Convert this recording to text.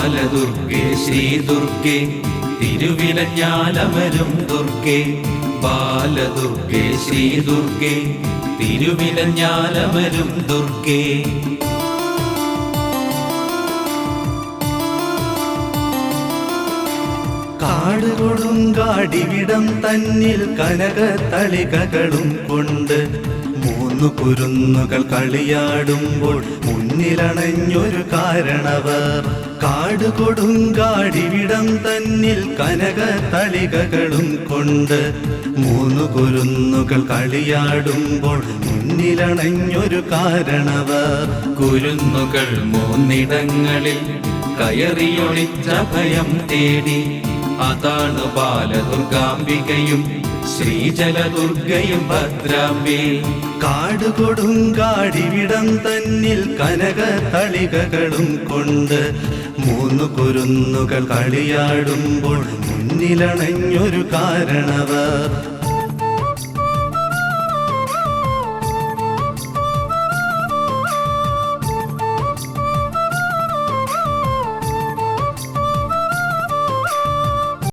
ബാലദുർഗേ ശ്രീ ദുർഗേ തിരുവിലഞ്ഞാലമരും ദുർഗേ ബാലദുർഗേ ശ്രീ ദുർഗേ തിരുവിലഞ്ഞാലമരും ദുർഗേ കാട് കൊടുങ്കാടിവിടം തന്നിൽ കനകത്തളികകളും കൊണ്ട് മൂന്നു കുരുന്നുകൾ കളിയാടുമ്പോൾ മുന്നിലണഞ്ഞൊരു കാരണവർ. കാട് കൊടുങ്കാടിവിടം തന്നിൽ കനകത്തളികകളും കൊണ്ട് മൂന്നു കുരുന്നുകൾ കളിയാടുമ്പോൾ മുന്നിലണഞ്ഞൊരു കാരണവർ. കുരുന്നുകൾ മൂന്നിടങ്ങളിൽ കയറിയൊളിച്ച ഭയം തേടി. അതാണ് ബാലദുർഗാംബികയും ശ്രീജലദുർഗയും ഭദ്രാംബേ. കാട് കൊടുങ്കാടിവിടം തന്നിൽ കനകത്തളികകളും കൊണ്ട് മൂന്നു കുരുന്നുകൾ കളിയാടുമ്പോൾ മുന്നിലണഞ്ഞൊരു കാരണവർ.